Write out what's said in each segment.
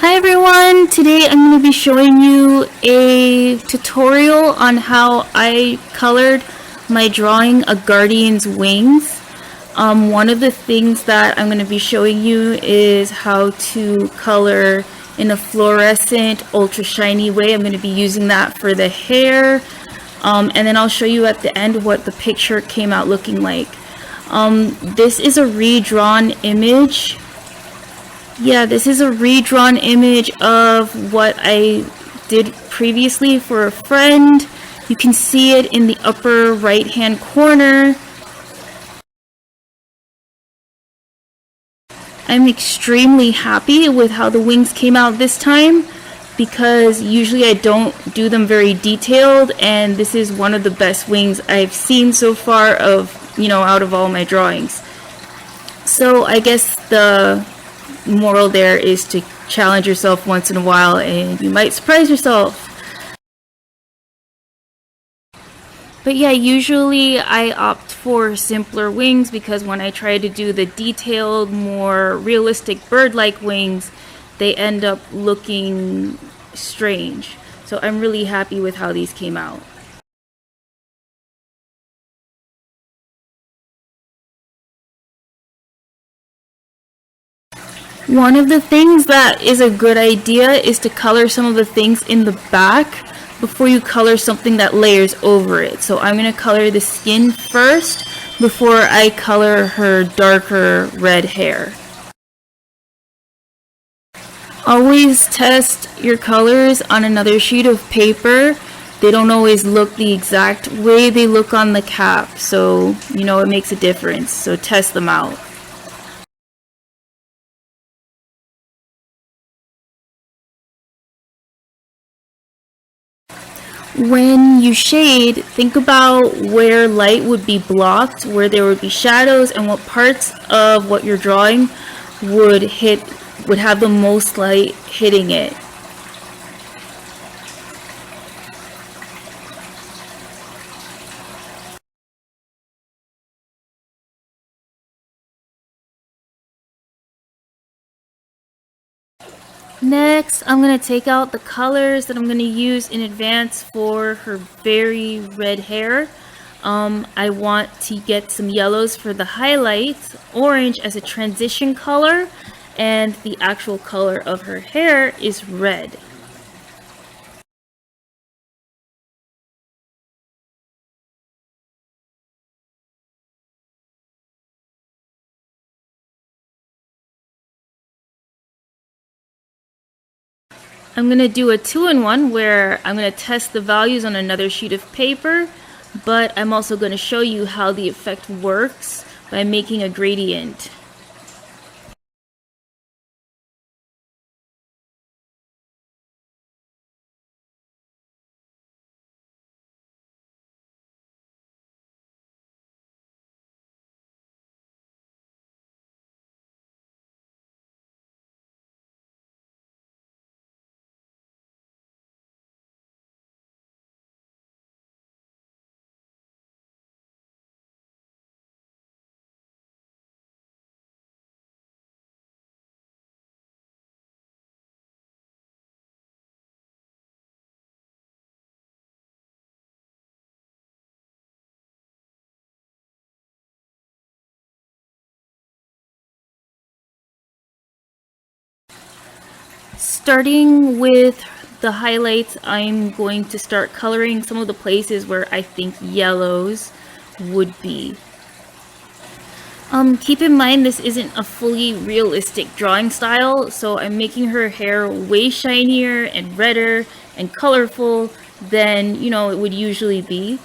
Hi everyone! Today I'm going to be showing you a tutorial on how I colored my drawing a guardian's wings. One of the things that I'm going to be showing you is how to color in a fluorescent ultra shiny way. I'm going to be using that for the hair, and then I'll show you at the end what the picture came out looking like. This is a redrawn image. Yeah, this is a redrawn image of what I did previously for a friend. You can see it in the upper right hand corner. I'm extremely happy with how the wings came out this time because usually I don't do them very detailed, and this is one of the best wings I've seen so far out of all my drawings. So I guess the moral there is to challenge yourself once in a while and you might surprise yourself. But yeah, usually I opt for simpler wings because when I try to do the detailed, more realistic bird-like wings, they end up looking strange. So I'm really happy with how these came out. One of the things that is a good idea is to color some of the things in the back before you color something that layers over it. So I'm going to color the skin first before I color her darker red hair. Always test your colors on another sheet of paper. They don't always look the exact way they look on the cap, so it makes a difference. So test them out. When you shade, think about where light would be blocked, where there would be shadows, and what parts of what you're drawing would have the most light hitting it. Next, I'm going to take out the colors that I'm going to use in advance for her very red hair. I want to get some yellows for the highlights, orange as a transition color, and the actual color of her hair is red. I'm going to do a 2-in-1 where I'm going to test the values on another sheet of paper, but I'm also going to show you how the effect works by making a gradient. Starting with the highlights, I'm going to start coloring some of the places where I think yellows would be. Keep in mind this isn't a fully realistic drawing style, so I'm making her hair way shinier and redder and colorful than it would usually be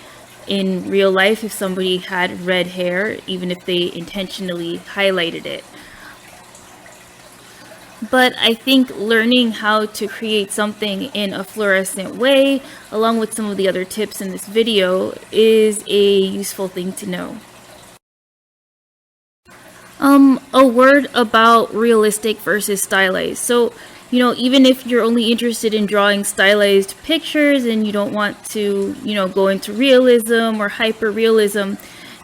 in real life if somebody had red hair, even if they intentionally highlighted it. But I think learning how to create something in a fluorescent way, along with some of the other tips in this video, is a useful thing to know. A word about realistic versus stylized. So, even if you're only interested in drawing stylized pictures and you don't want to, go into realism or hyper-realism,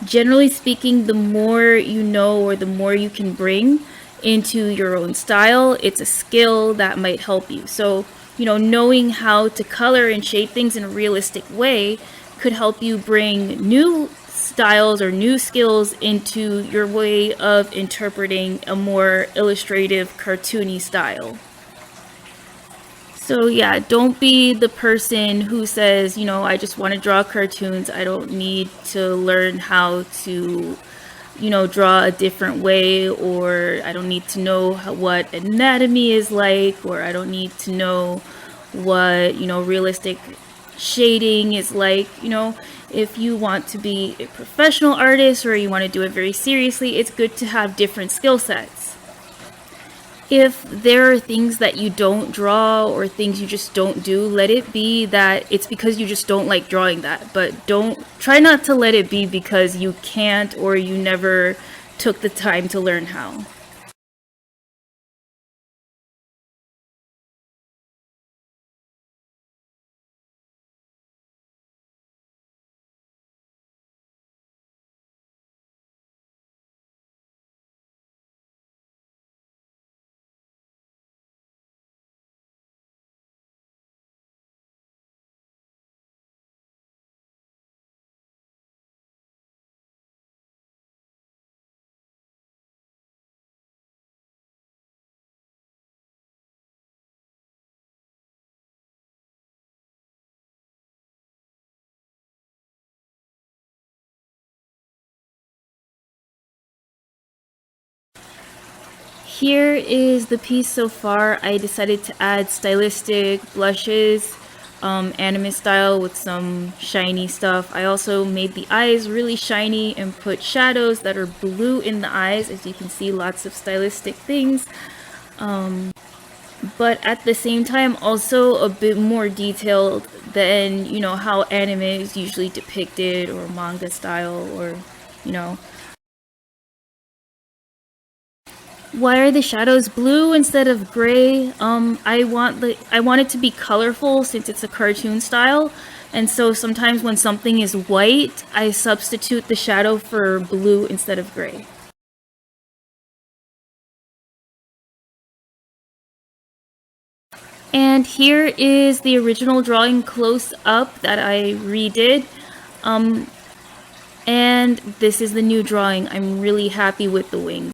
generally speaking, the more you know or the more you can bring into your own style. It's a skill that might help you. So, knowing how to color and shape things in a realistic way could help you bring new styles or new skills into your way of interpreting a more illustrative, cartoony style. So yeah, don't be the person who says, I just want to draw cartoons. I don't need to learn how to, draw a different way, or I don't need to know what anatomy is like, or I don't need to know what, realistic shading is like. If you want to be a professional artist or you want to do it very seriously, it's good to have different skill sets. If there are things that you don't draw or things you just don't do, let it be that it's because you just don't like drawing that. But try not to let it be because you can't or you never took the time to learn how. Here is the piece so far. I decided to add stylistic blushes, anime style with some shiny stuff. I also made the eyes really shiny and put shadows that are blue in the eyes. As you can see, lots of stylistic things. But at the same time, also a bit more detailed than, how anime is usually depicted, or manga style, or, Why are the shadows blue instead of gray? I want it to be colorful since it's a cartoon style, and so sometimes when something is white, I substitute the shadow for blue instead of gray. And here is the original drawing close up that I redid. And this is the new drawing. I'm really happy with the wings.